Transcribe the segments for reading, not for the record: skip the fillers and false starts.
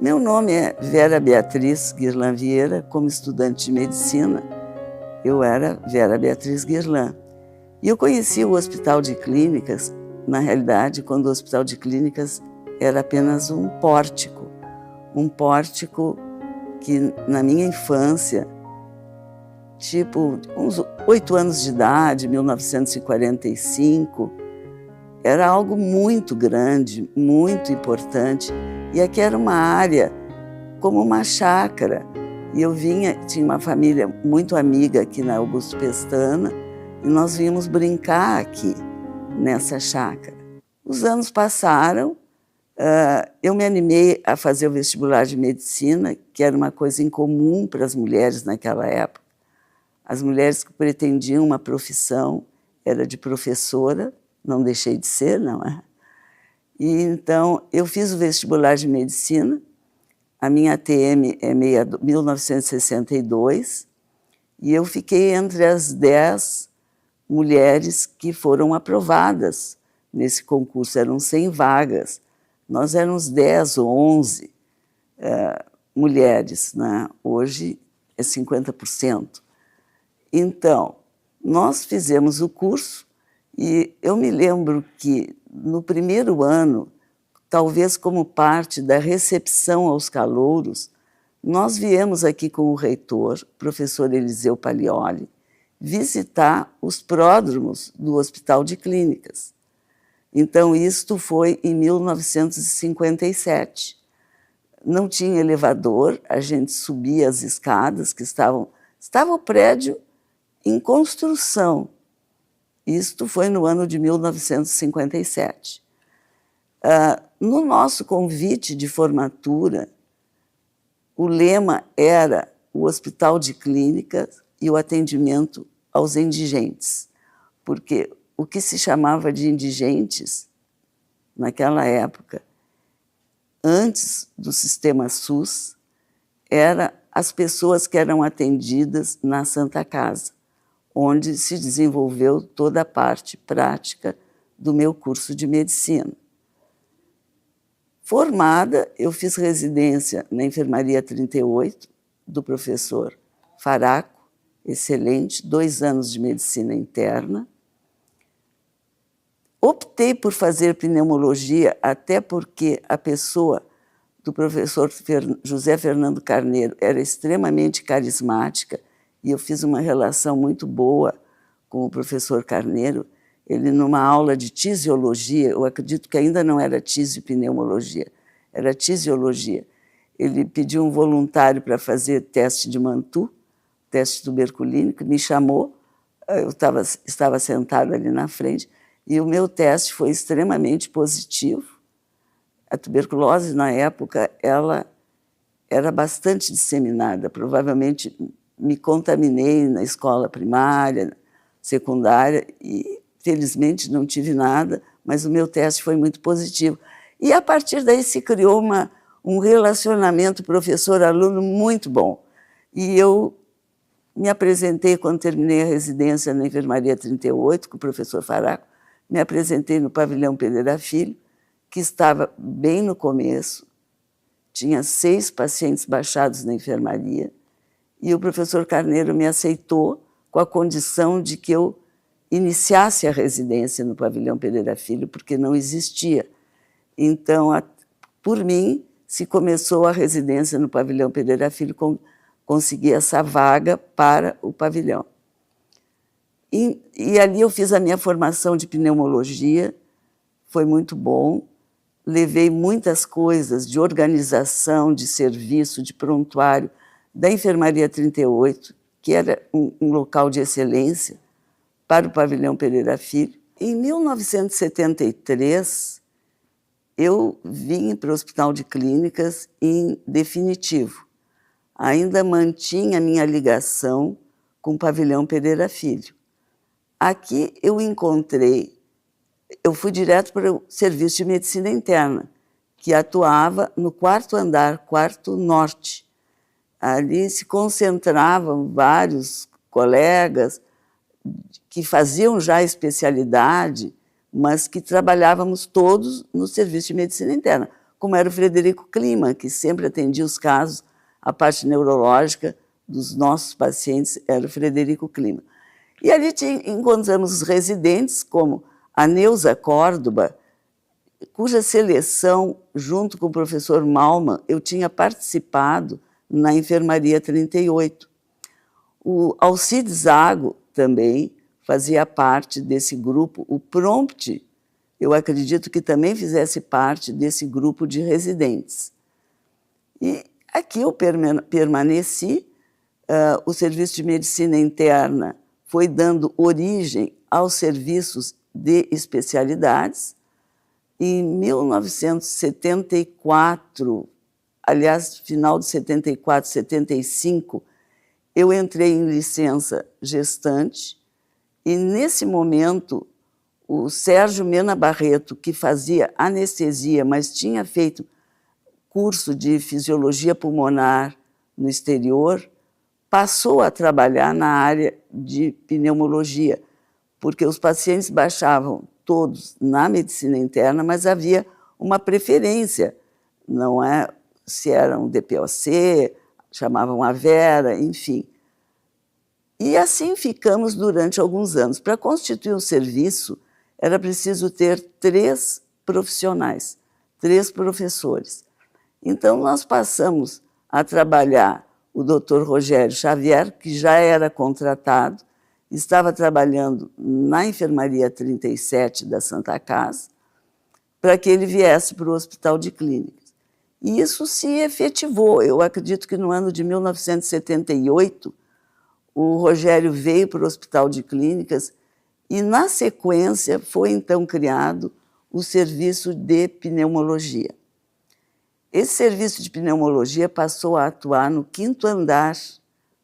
Meu nome é Vera Beatriz Guirlan Vieira. Como estudante de medicina, eu era Vera Beatriz Guirlan. E eu conheci o Hospital de Clínicas, na realidade, quando o Hospital de Clínicas era apenas um pórtico que na minha infância, tipo uns 8 anos de idade, 1945, era algo muito grande, muito importante. E aqui era uma área como uma chácara. E eu tinha uma família muito amiga aqui na Augusto Pestana, e nós vínhamos brincar aqui, nessa chácara. Os anos passaram, eu me animei a fazer o vestibular de medicina, que era uma coisa incomum para as mulheres naquela época. As mulheres que pretendiam uma profissão era de professora, não deixei de ser, não é? E então eu fiz o vestibular de medicina, a minha ATM é 1962, e eu fiquei entre as 10 mulheres que foram aprovadas nesse concurso. Eram 100 vagas, nós éramos 10 ou 11 mulheres, né? Hoje é 50%. Então, nós fizemos o curso e eu me lembro que no primeiro ano, talvez como parte da recepção aos calouros, nós viemos aqui com o reitor, professor Eliseu Palioli, visitar os pródromos do Hospital de Clínicas. Então, isto foi em 1957. Não tinha elevador, a gente subia as escadas que estava o prédio em construção. Isto foi no ano de 1957. No nosso convite de formatura, o lema era o Hospital de Clínicas e o atendimento aos indigentes, porque o que se chamava de indigentes, naquela época, antes do sistema SUS, era as pessoas que eram atendidas na Santa Casa, onde se desenvolveu toda a parte prática do meu curso de medicina. Formada, eu fiz residência na Enfermaria 38, do professor Faraco, excelente, 2 anos de medicina interna. Optei por fazer pneumologia, até porque a pessoa do professor José Fernando Carneiro era extremamente carismática, e eu fiz uma relação muito boa com o professor Carneiro. Ele, numa aula de tisiologia, eu acredito que ainda não era tisiopneumologia, era tisiologia. Ele pediu um voluntário para fazer teste de Mantoux, teste tuberculínico, me chamou, eu estava sentada ali na frente, e o meu teste foi extremamente positivo. A tuberculose, na época, ela era bastante disseminada, provavelmente me contaminei na escola primária, secundária, e felizmente não tive nada, mas o meu teste foi muito positivo. E a partir daí se criou um relacionamento professor-aluno muito bom. E eu me apresentei, quando terminei a residência na Enfermaria 38, com o professor Faraco, me apresentei no pavilhão Pereira Filho, que estava bem no começo, tinha 6 pacientes baixados na enfermaria, e o professor Carneiro me aceitou com a condição de que eu iniciasse a residência no pavilhão Pereira Filho, porque não existia. Então, por mim, se começou a residência no pavilhão Pereira Filho, consegui essa vaga para o pavilhão. E ali eu fiz a minha formação de pneumologia, foi muito bom, levei muitas coisas de organização, de serviço, de prontuário, da Enfermaria 38, que era um local de excelência, para o pavilhão Pereira Filho. Em 1973, eu vim para o Hospital de Clínicas em definitivo. Ainda mantinha minha ligação com o pavilhão Pereira Filho. Aqui eu fui direto para o Serviço de Medicina Interna, que atuava no 4º andar, 4º norte. Ali se concentravam vários colegas que faziam já especialidade, mas que trabalhávamos todos no Serviço de Medicina Interna, como era o Frederico Klima, que sempre atendia os casos, a parte neurológica dos nossos pacientes era o Frederico Klima. E ali encontramos os residentes, como a Neuza Córdoba, cuja seleção, junto com o professor Malman, eu tinha participado na Enfermaria 38. O Alcides Zago também fazia parte desse grupo. O Prompt, eu acredito que também fizesse parte desse grupo de residentes. E aqui eu permaneci, o Serviço de Medicina Interna foi dando origem aos serviços de especialidades. Em 1974, aliás, final de 74, 75, eu entrei em licença gestante e, nesse momento, o Sérgio Mena Barreto, que fazia anestesia, mas tinha feito curso de fisiologia pulmonar no exterior, passou a trabalhar na área de pneumologia, porque os pacientes baixavam todos na medicina interna, mas havia uma preferência, não é se eram DPOC, chamavam a Vera, enfim. E assim ficamos durante alguns anos. Para constituir um serviço, era preciso ter 3 profissionais, 3 professores. Então, nós passamos a trabalhar o Dr. Rogério Xavier, que já era contratado, estava trabalhando na Enfermaria 37 da Santa Casa, para que ele viesse para o Hospital de Clínicas. E isso se efetivou. Eu acredito que no ano de 1978, o Rogério veio para o Hospital de Clínicas e, na sequência, foi então criado o serviço de pneumologia. Esse serviço de pneumologia passou a atuar no 5º andar,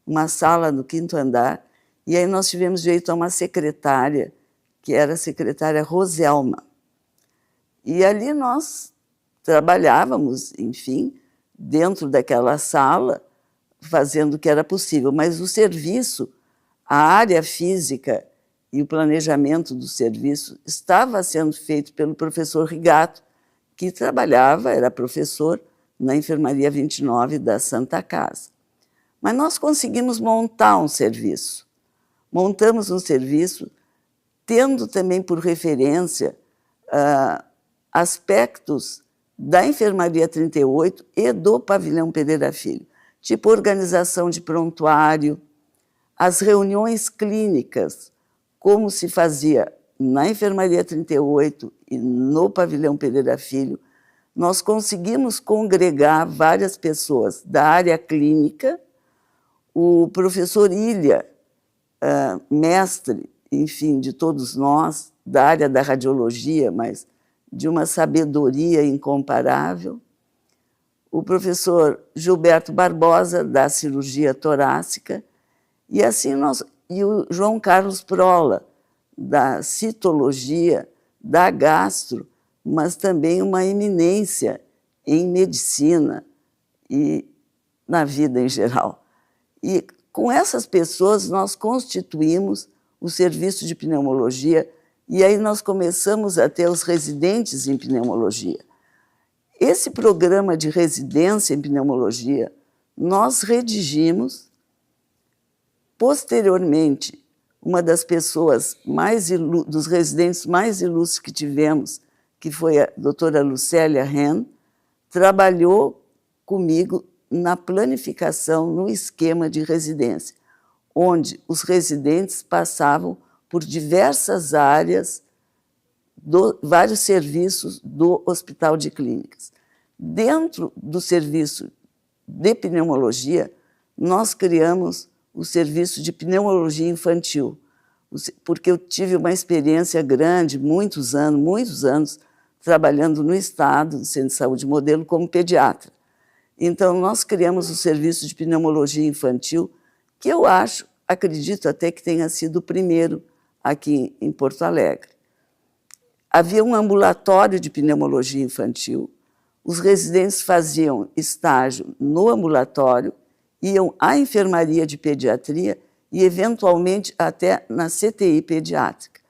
uma sala no 5º andar, e aí nós tivemos direito a uma secretária, que era a secretária Roselma. E ali nós trabalhávamos, enfim, dentro daquela sala, fazendo o que era possível, mas o serviço, a área física e o planejamento do serviço estava sendo feito pelo professor Rigato, que trabalhava, era professor na Enfermaria 29 da Santa Casa. Mas nós conseguimos montar um serviço. Montamos um serviço tendo também por referência aspectos da Enfermaria 38 e do Pavilhão Pereira Filho, tipo organização de prontuário, as reuniões clínicas, como se fazia na Enfermaria 38 e no Pavilhão Pereira Filho. Nós conseguimos congregar várias pessoas da área clínica, o professor Ilha, mestre, enfim, de todos nós, da área da radiologia, mas de uma sabedoria incomparável, o professor Gilberto Barbosa, da cirurgia torácica, e assim e o João Carlos Prola, da citologia, da gastro, mas também uma eminência em medicina e na vida em geral. E com essas pessoas nós constituímos o serviço de pneumologia e aí nós começamos a ter os residentes em pneumologia. Esse programa de residência em pneumologia nós redigimos. Posteriormente, uma das pessoas dos residentes mais ilustres que tivemos, que foi a doutora Lucélia Ren, trabalhou comigo na planificação, no esquema de residência, onde os residentes passavam por diversas áreas, vários serviços do Hospital de Clínicas. Dentro do serviço de pneumologia, nós criamos o serviço de pneumologia infantil, porque eu tive uma experiência grande, muitos anos, trabalhando no Estado, no Centro de Saúde Modelo, como pediatra. Então, nós criamos o serviço de pneumologia infantil, que eu acredito até que tenha sido o primeiro aqui em Porto Alegre. Havia um ambulatório de pneumologia infantil, os residentes faziam estágio no ambulatório, iam à enfermaria de pediatria e, eventualmente, até na CTI pediátrica.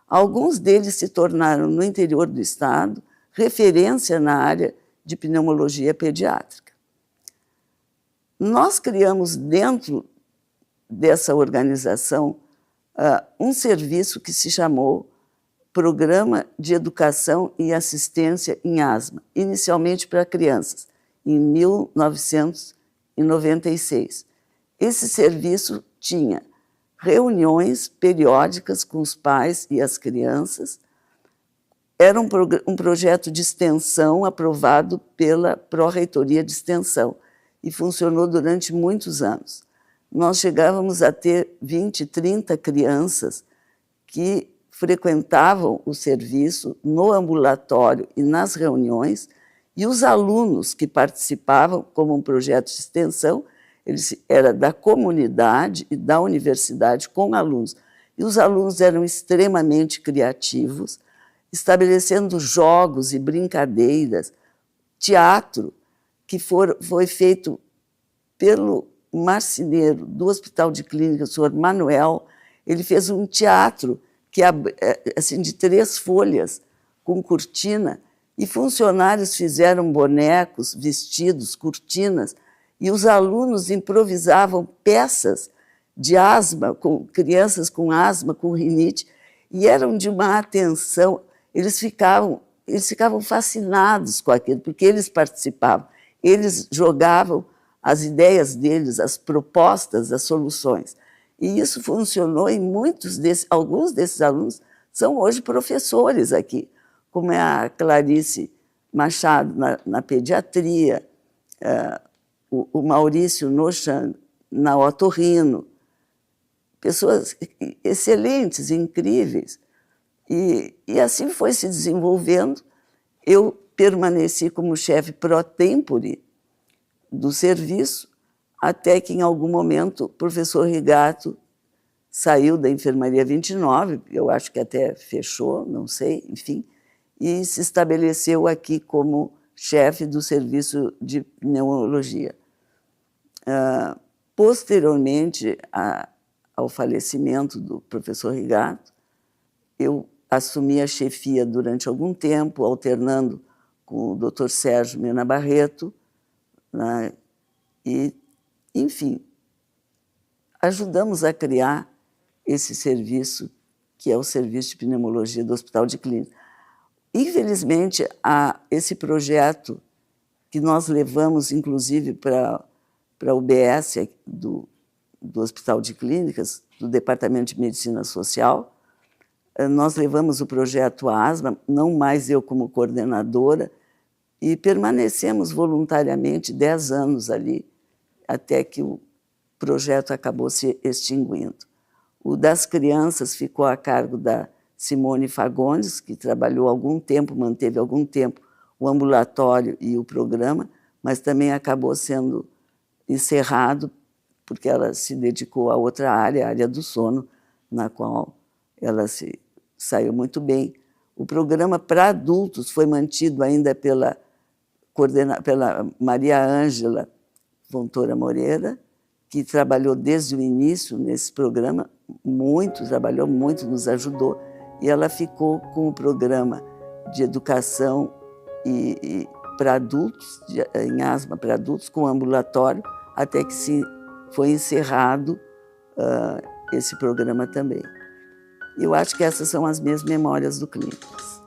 Alguns deles se tornaram, no interior do Estado, referência na área de Pneumologia Pediátrica. Nós criamos dentro dessa organização um serviço que se chamou Programa de Educação e Assistência em Asma, inicialmente para crianças, em 1996. Esse serviço tinha reuniões periódicas com os pais e as crianças. Era um projeto de extensão aprovado pela Pró-Reitoria de Extensão e funcionou durante muitos anos. Nós chegávamos a ter 20, 30 crianças que frequentavam o serviço no ambulatório e nas reuniões, e os alunos que participavam como um projeto de extensão, era da comunidade e da universidade com alunos. E os alunos eram extremamente criativos, estabelecendo jogos e brincadeiras, teatro, que foi feito pelo marceneiro do Hospital de Clínica, o senhor Manuel. Ele fez um teatro que, assim, de 3 folhas, com cortina, e funcionários fizeram bonecos, vestidos, cortinas, e os alunos improvisavam peças de asma, com crianças com asma, com rinite, e eram de uma atenção. Eles ficavam fascinados com aquilo, porque eles participavam, eles jogavam as ideias deles, as propostas, as soluções. E isso funcionou em alguns desses alunos são hoje professores aqui, como é a Clarice Machado na pediatria, o Maurício Nochan na otorrino, pessoas excelentes, incríveis. E assim foi se desenvolvendo. Eu permaneci como chefe pro tempore do serviço, até que, em algum momento, o professor Rigato saiu da Enfermaria 29, eu acho que até fechou, não sei, enfim, e se estabeleceu aqui como chefe do serviço de pneumologia. Posteriormente ao falecimento do professor Rigato, eu assumi a chefia durante algum tempo, alternando com o Dr. Sérgio Mena Barreto, né? E, enfim, ajudamos a criar esse serviço, que é o Serviço de Pneumologia do Hospital de Clínica. Infelizmente, esse projeto que nós levamos, inclusive, para a UBS do Hospital de Clínicas, do Departamento de Medicina Social, nós levamos o projeto Asma, não mais eu como coordenadora, e permanecemos voluntariamente 10 anos ali, até que o projeto acabou se extinguindo. O das crianças ficou a cargo da Simone Fagundes, que trabalhou algum tempo, manteve algum tempo o ambulatório e o programa, mas também acabou sendo encerrado, porque ela se dedicou a outra área, a área do sono, na qual ela saiu muito bem. O programa para adultos foi mantido ainda pela Maria Ângela Fontoura Moreira, que trabalhou desde o início nesse programa, trabalhou muito, nos ajudou, e ela ficou com o programa de educação para adultos, em asma para adultos, com ambulatório, até que foi encerrado esse programa também. Eu acho que essas são as minhas memórias do Clínicas.